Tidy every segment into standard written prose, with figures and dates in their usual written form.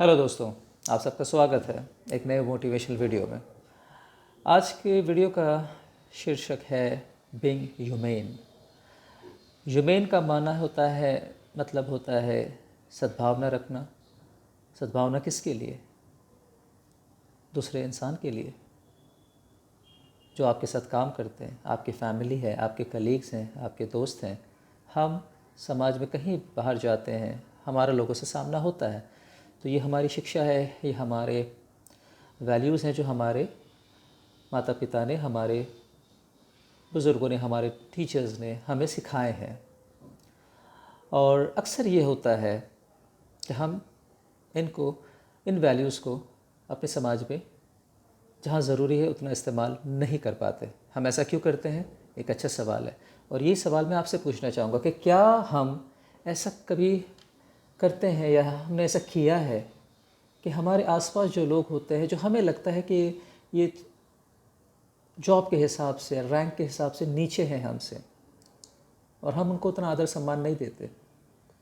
Hello दोस्तों, आप सबका स्वागत है एक नए मोटिवेशनल वीडियो में। आज के वीडियो का शीर्षक है बीइंग ह्यूमेन। ह्यूमेन का माना होता है, मतलब होता है सद्भावना रखना। सद्भावना किसके लिए? दूसरे इंसान के लिए जो आपके साथ काम करते हैं, आपकी फैमिली है, आपके कलीग्स हैं, आपके दोस्त हैं। हम समाज में कहीं बाहर जाते हैं, हमारा लोगों से सामना होता है, तो ये हमारी शिक्षा है, ये हमारे वैल्यूज़ हैं जो हमारे माता पिता ने, हमारे बुज़ुर्गों ने, हमारे टीचर्स ने हमें सिखाए हैं। और अक्सर ये होता है कि हम इन वैल्यूज़ को अपने समाज में जहाँ ज़रूरी है उतना इस्तेमाल नहीं कर पाते। हम ऐसा क्यों करते हैं? एक अच्छा सवाल है, और यही सवाल मैं आपसे पूछना चाहूँगा कि क्या हम ऐसा कभी करते हैं या हमने ऐसा किया है कि हमारे आसपास जो लोग होते हैं, जो हमें लगता है कि ये जॉब के हिसाब से, रैंक के हिसाब से नीचे हैं हमसे, और हम उनको उतना आदर सम्मान नहीं देते।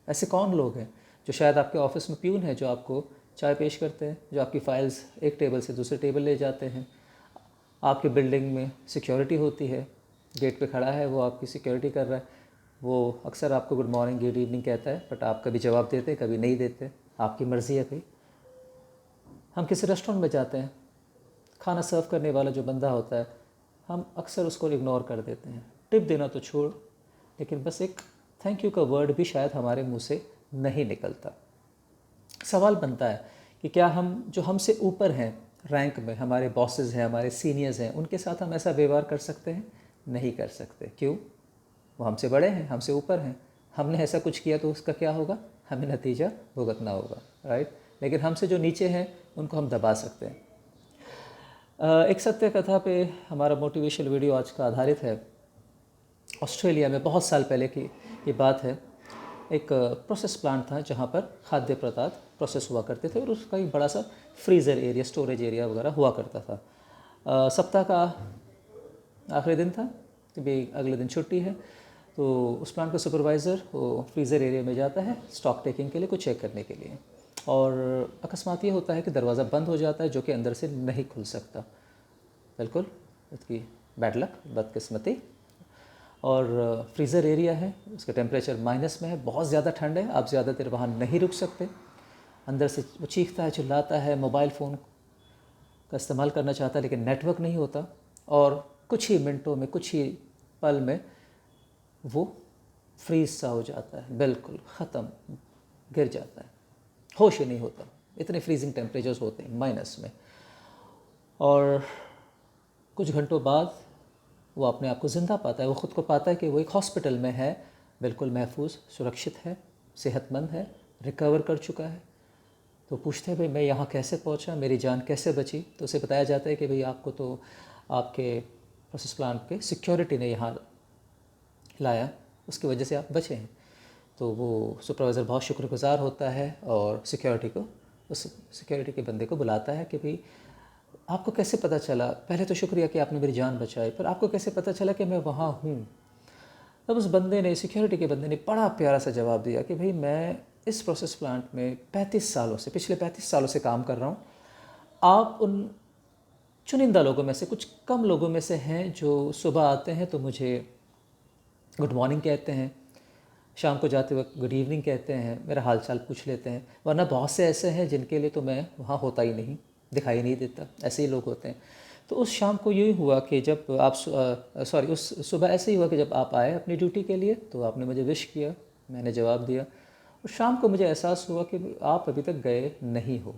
ऐसे कौन लोग हैं जो शायद आपके ऑफिस में प्यून है, जो आपको चाय पेश करते हैं, जो आपकी फ़ाइल्स एक टेबल से दूसरे टेबल ले जाते हैं। आपकी बिल्डिंग में सिक्योरिटी होती है, गेट पे खड़ा है, वो आपकी सिक्योरिटी कर रहा है। वो अक्सर आपको गुड मॉर्निंग गुड इवनिंग कहता है, बट आप कभी जवाब देते, कभी नहीं देते, आपकी मर्ज़ी है भाई। हम किसी रेस्टोरेंट में जाते हैं, खाना सर्व करने वाला जो बंदा होता है, हम अक्सर उसको इग्नोर कर देते हैं। टिप देना तो छोड़, लेकिन बस एक थैंक यू का वर्ड भी शायद हमारे मुंह से नहीं निकलता। सवाल बनता है कि क्या हम जो हमसे ऊपर हैं रैंक में, हमारे बॉसेस हैं, हमारे सीनियर्स हैं, उनके साथ हम ऐसा व्यवहार कर सकते हैं? नहीं कर सकते। क्यों? वो हमसे बड़े हैं, हमसे ऊपर हैं। हमने ऐसा कुछ किया तो उसका क्या होगा? हमें नतीजा भुगतना होगा, राइट। लेकिन हमसे जो नीचे हैं उनको हम दबा सकते हैं। एक सत्य कथा पे हमारा मोटिवेशनल वीडियो आज का आधारित है। ऑस्ट्रेलिया में बहुत साल पहले की ये बात है। एक प्रोसेस प्लांट था जहाँ पर खाद्य पदार्थ प्रोसेस हुआ करते थे, और उसका एक बड़ा सा फ्रीज़र एरिया, स्टोरेज एरिया वगैरह हुआ करता था। सप्ताह का आखिरी दिन था, कि भाई अगले दिन छुट्टी है, तो उस प्लांट का सुपरवाइज़र वो फ्रीज़र एरिया में जाता है स्टॉक टेकिंग के लिए, कुछ चेक करने के लिए। और अकस्मात ये होता है कि दरवाज़ा बंद हो जाता है, जो कि अंदर से नहीं खुल सकता। बिल्कुल उसकी बैड लक, बदकिस्मती। और फ्रीज़र एरिया है, उसका टेम्परेचर माइनस में है, बहुत ज़्यादा ठंड है, आप ज़्यादा देर वहाँ नहीं रुक सकते। अंदर से वो चीखता है, चिल्लाता है, मोबाइल फ़ोन का इस्तेमाल करना चाहता है, लेकिन नेटवर्क नहीं होता। और कुछ ही मिनटों में, कुछ ही पल में वो फ्रीज सा हो जाता है, बिल्कुल ख़त्म, गिर जाता है, होश ही नहीं होता। इतने फ्रीजिंग टेम्परेचर्स होते हैं माइनस में। और कुछ घंटों बाद वो अपने आप को ज़िंदा पाता है। वो ख़ुद को पाता है कि वो एक हॉस्पिटल में है, बिल्कुल महफूज, सुरक्षित है, सेहतमंद है, रिकवर कर चुका है। तो पूछते हैं भाई मैं यहाँ कैसे पहुँचा, मेरी जान कैसे बची? तो उसे बताया जाता है कि भाई आपको तो आपके प्रोसेस प्लांट के सिक्योरिटी ने यहाँ लाया, उसकी वजह से आप बचे हैं। तो वो सुपरवाइज़र बहुत शुक्रगुजार होता है और उस सिक्योरिटी के बंदे को बुलाता है कि भाई आपको कैसे पता चला? पहले तो शुक्रिया कि आपने मेरी जान बचाई, पर आपको कैसे पता चला कि मैं वहाँ हूँ? तब उस बंदे ने, सिक्योरिटी के बंदे ने बड़ा प्यारा सा जवाब दिया कि भाई मैं इस प्रोसेस प्लांट में पिछले 35 सालों से काम कर रहा हूँ। आप उन चुनिंदा लोगों में से, कुछ कम लोगों में से हैं जो सुबह आते हैं तो मुझे गुड मॉर्निंग कहते हैं, शाम को जाते वक्त गुड इवनिंग कहते हैं, मेरा हाल चाल पूछ लेते हैं। वरना बहुत से ऐसे हैं जिनके लिए तो मैं वहाँ होता ही नहीं, दिखाई नहीं देता। ऐसे ही लोग होते हैं। तो उस शाम को यही हुआ कि जब आप उस सुबह ऐसे ही हुआ कि जब आप आए अपनी ड्यूटी के लिए, तो आपने मुझे विश किया, मैंने जवाब दिया। और शाम को मुझे एहसास हुआ कि आप अभी तक गए नहीं हो,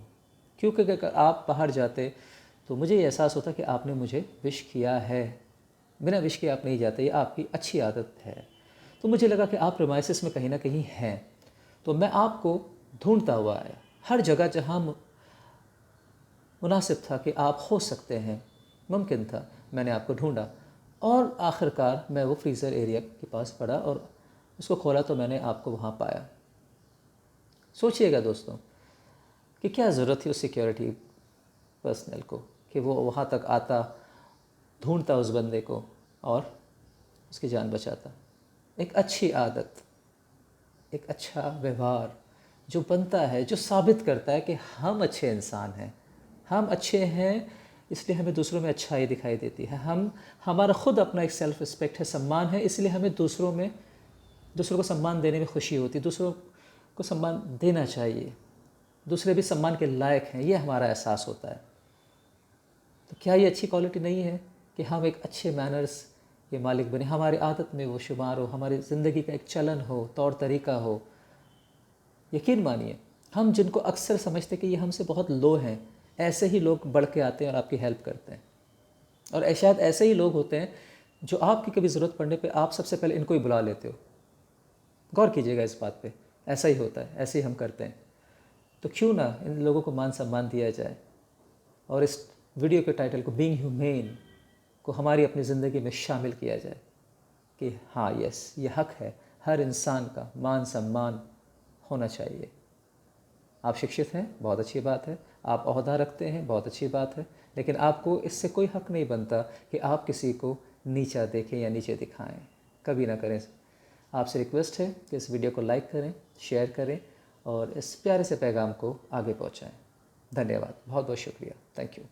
क्योंकि अगर आप बाहर जाते तो मुझे ये एहसास होता कि आपने मुझे विश किया है। बिना विश के आप नहीं जाते, ये आपकी अच्छी आदत है। तो मुझे लगा कि आप प्रेमाइसिस में कहीं ना कहीं हैं। तो मैं आपको ढूंढता हुआ आया हर जगह जहाँ मुनासिब था कि आप हो सकते हैं, मुमकिन था, मैंने आपको ढूंढा। और आखिरकार मैं वो फ्रीज़र एरिया के पास पड़ा और उसको खोला तो मैंने आपको वहाँ पाया। सोचिएगा दोस्तों कि क्या ज़रूरत थी उस सिक्योरिटी पर्सनल को कि वो वहाँ तक आता, ढूंढता उस बंदे को और उसकी जान बचाता। एक अच्छी आदत, एक अच्छा व्यवहार जो बनता है, जो साबित करता है कि हम अच्छे इंसान हैं, हम अच्छे हैं, इसलिए हमें दूसरों में अच्छाई दिखाई देती है। हमारा ख़ुद अपना एक सेल्फ़ रिस्पेक्ट है, सम्मान है, इसलिए हमें दूसरों को सम्मान देने में खुशी होती है। दूसरों को सम्मान देना चाहिए, दूसरे भी सम्मान के लायक हैं, ये हमारा एहसास होता है। तो क्या ये अच्छी क्वालिटी नहीं है कि हम एक अच्छे मैनर्स के मालिक बने, हमारी आदत में वो शुमार हो, हमारी ज़िंदगी का एक चलन हो, तौर तरीका हो। यकीन मानिए, हम जिनको अक्सर समझते कि ये हमसे बहुत लो हैं, ऐसे ही लोग बढ़ के आते हैं और आपकी हेल्प करते हैं। और शायद ऐसे ही लोग होते हैं जो आपकी कभी ज़रूरत पड़ने पे आप सबसे पहले इनको ही बुला लेते हो। गौर कीजिएगा इस बात पे, ऐसा ही होता है, ऐसे ही हम करते हैं। तो क्यों ना इन लोगों को मान सम्मान दिया जाए और इस वीडियो के टाइटल को बीइंग ह्यूमेन को हमारी अपनी ज़िंदगी में शामिल किया जाए कि हाँ, यस, ये हक़ है, हर इंसान का मान सम्मान होना चाहिए। आप शिक्षित हैं, बहुत अच्छी बात है, आप ओहदा रखते हैं, बहुत अच्छी बात है, लेकिन आपको इससे कोई हक़ नहीं बनता कि आप किसी को नीचा देखें या नीचे दिखाएं। कभी ना करें। आपसे रिक्वेस्ट है कि इस वीडियो को लाइक करें, शेयर करें और इस प्यारे से पैगाम को आगे पहुंचाएं। धन्यवाद, बहुत बहुत शुक्रिया, थैंक यू।